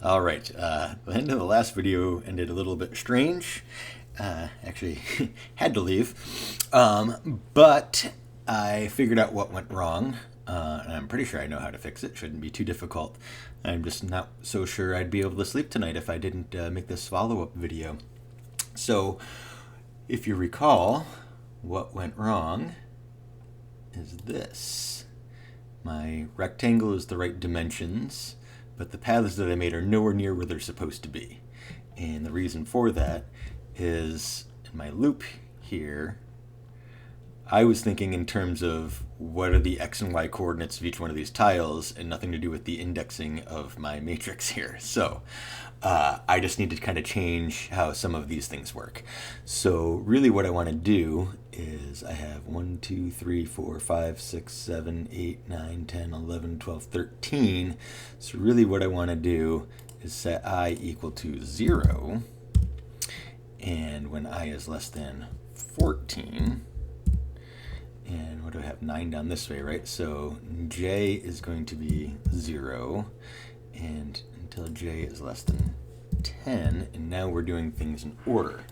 All right, the end of the last video ended a little bit strange. Actually, had to leave. But I figured out what went wrong, and I'm pretty sure I know how to fix it. Shouldn't be too difficult. I'm just not so sure I'd be able to sleep tonight if I didn't make this follow-up video. So, if you recall, what went wrong is this. My rectangle is the right dimensions, but the paths that I made are nowhere near where they're supposed to be. And the reason for that is in my loop here, I was thinking in terms of what are the x and y coordinates of each one of these tiles and nothing to do with the indexing of my matrix here. So I just need to kind of change how some of these things work. So really what I want to do is I have 1, 2, 3, 4, 5, 6, 7, 8, 9, 10, 11, 12, 13. So really what I want to do is set I equal to 0. And when I is less than 14, and what do I have? 9 down this way, right? So j is going to be 0, and until j is less than 10, and now we're doing things in order.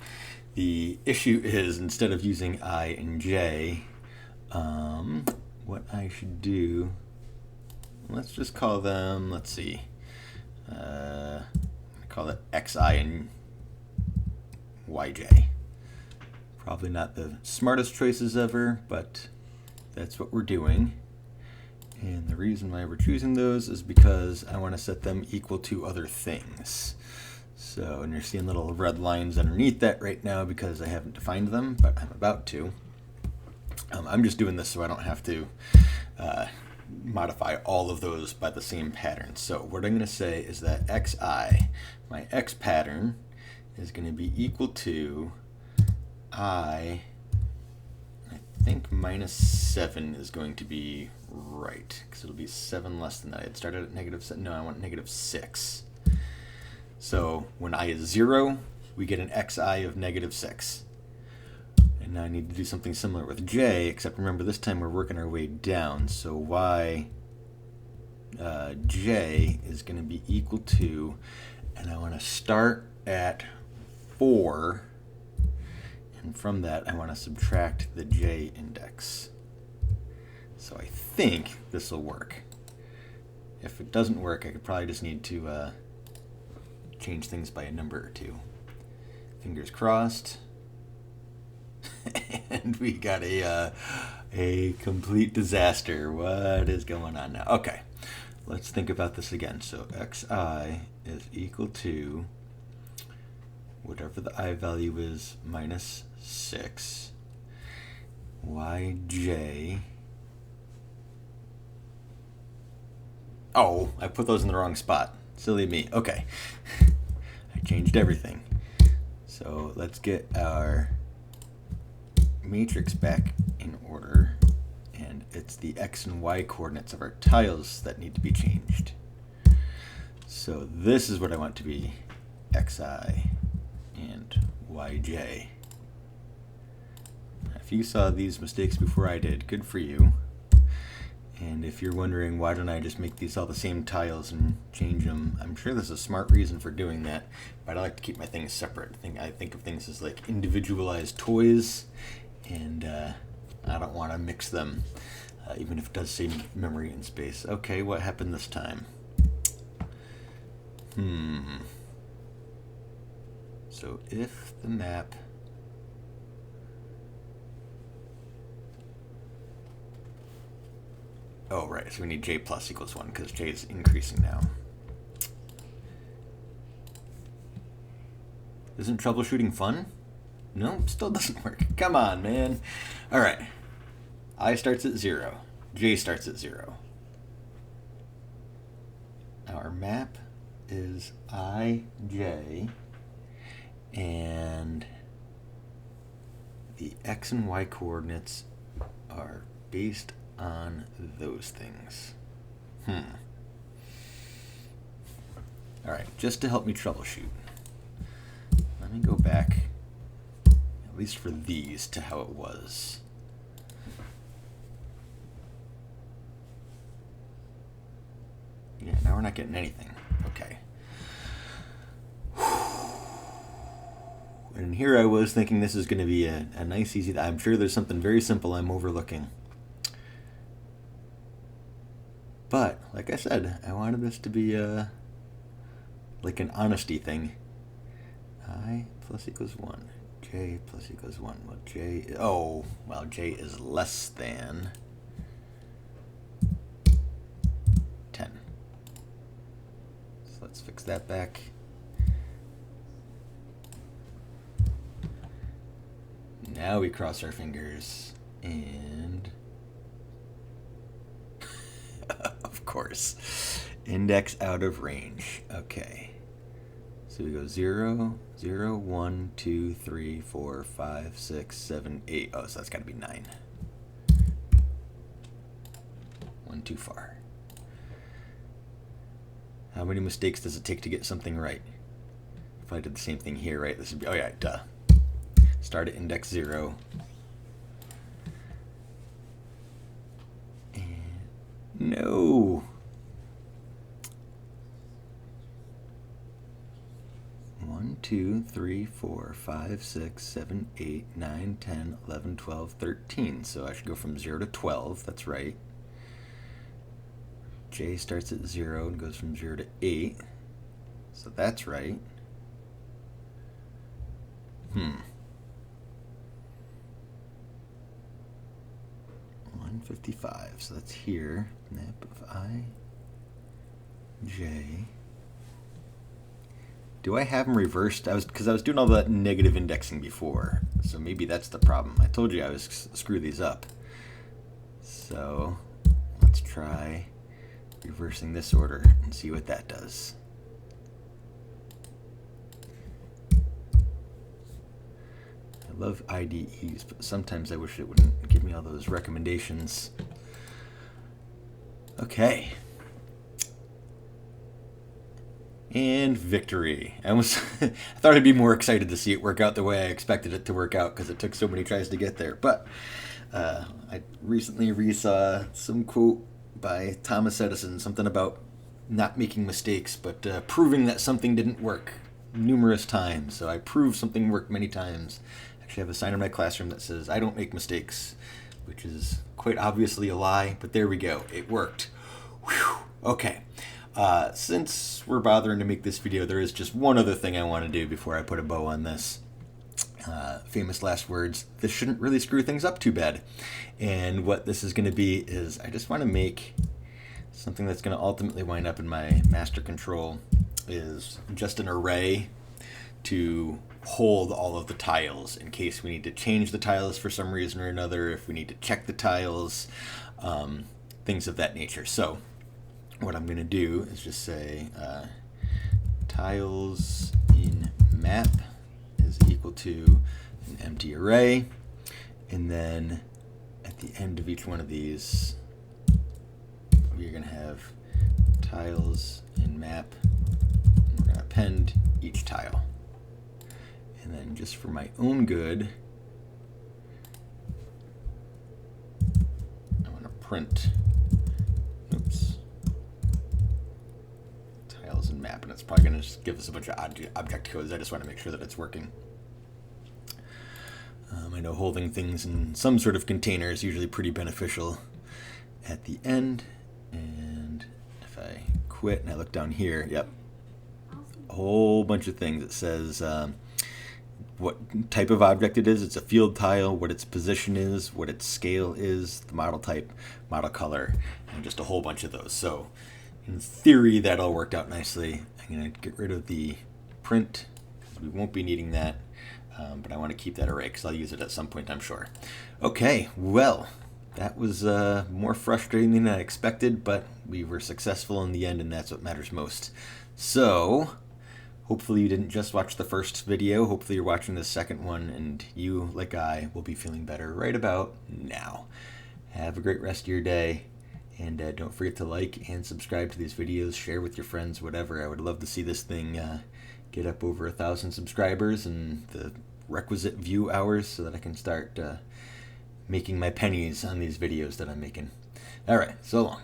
The issue is instead of using I and j, what I should do, let's just call them, let's see, call it xi and yj. Probably not the smartest choices ever, but that's what we're doing. And the reason why we're choosing those is because I want to set them equal to other things. So, and you're seeing little red lines underneath that right now because I haven't defined them, but I'm about to. I'm just doing this so I don't have to modify all of those by the same pattern. So what I'm going to say is that xi, my x pattern, is going to be equal to I think minus 7 is going to be right, because it'll be 7 less than that. I had started at negative 7. No, I want negative 6. So when I is 0, we get an xi of negative 6. And now I need to do something similar with j, except remember this time we're working our way down. So j is going to be equal to, and I want to start at 4. And from that, I want to subtract the j index. So I think this will work. If it doesn't work, I could probably just need to change things by a number or two. Fingers crossed. And we got a complete disaster. What is going on now? Okay, let's think about this again. So xi is equal to whatever the I value is minus 6. Yj. Oh, I put those in the wrong spot. Silly me. Okay. I changed everything. So let's get our matrix back in order. And it's the x and y coordinates of our tiles that need to be changed. So this is what I want to be xi and yj. If you saw these mistakes before I did, good for you. And if you're wondering why don't I just make these all the same tiles and change them, I'm sure there's a smart reason for doing that, but I like to keep my things separate. I think of things as like individualized toys, and I don't want to mix them, even if it does save memory and space. Okay, what happened this time? So if the map right, so we need j plus equals 1 because j is increasing now. Isn't troubleshooting fun? No, still doesn't work. Come on, man. All right, I starts at 0, j starts at 0. Our map is ij, and the x and y coordinates are based on those things. All right, just to help me troubleshoot, let me go back, at least for these, to how it was. Yeah, now we're not getting anything. Okay. And here I was thinking this is going to be a nice, easy... I'm sure there's something very simple I'm overlooking. But, like I said, I wanted this to be like an honesty thing. I plus equals 1. J plus equals 1. Well, J... Oh, well, J is less than 10. So let's fix that back. Now we cross our fingers, and of course, index out of range. Okay, so we go 0, 0, 1, 2, 3, 4, 5, 6, 7, 8. Oh, so that's got to be 9. One too far. How many mistakes does it take to get something right? If I did the same thing here, right, this would be, oh yeah, duh. Start at index 0. And no. 1, 2, 3, 4, 5, 6, 7, 8, 9, 10, 11, 12, 13. So I should go from 0 to 12. That's right. J starts at 0 and goes from 0 to 8. So that's right. 155, so that's here. Map of I, J. Do I have them reversed? Because I was doing all that negative indexing before, so maybe that's the problem. I told you I was screw these up. So let's try reversing this order and see what that does. I love IDEs, but sometimes I wish it wouldn't give me all those recommendations. Okay. And victory. I thought I'd be more excited to see it work out the way I expected it to work out because it took so many tries to get there. But I recently resaw some quote by Thomas Edison, something about not making mistakes, but proving that something didn't work numerous times. So I proved something worked many times. Actually, I have a sign in my classroom that says, "I don't make mistakes," which is quite obviously a lie, but there we go. It worked. Whew. Okay. Since we're bothering to make this video, there is just one other thing I want to do before I put a bow on this. Famous last words, this shouldn't really screw things up too bad. And what this is going to be is I just want to make something that's going to ultimately wind up in my master control is just an array to hold all of the tiles in case we need to change the tiles for some reason or another, if we need to check the tiles, things of that nature. So what I'm going to do is just say tiles in map is equal to an empty array, and then at the end of each one of these we're going to have tiles in map, and we're going to append each tile. And then just for my own good, I want to print tiles and map, and it's probably going to just give us a bunch of object codes. I just want to make sure that it's working. I know holding things in some sort of container is usually pretty beneficial at the end. And if I quit and I look down here, yep, a whole bunch of things. It says what type of object it is. It's a field tile, what its position is, what its scale is, the model type, model color, and just a whole bunch of those. So in theory, that all worked out nicely. I'm going to get rid of the print because we won't be needing that, but I want to keep that array because I'll use it at some point, I'm sure. Okay, well, that was more frustrating than I expected, but we were successful in the end, and that's what matters most. So hopefully you didn't just watch the first video. Hopefully you're watching the second one, and you, like I, will be feeling better right about now. Have a great rest of your day, and don't forget to like and subscribe to these videos, share with your friends, whatever. I would love to see this thing get up over 1,000 subscribers and the requisite view hours so that I can start making my pennies on these videos that I'm making. All right, so long.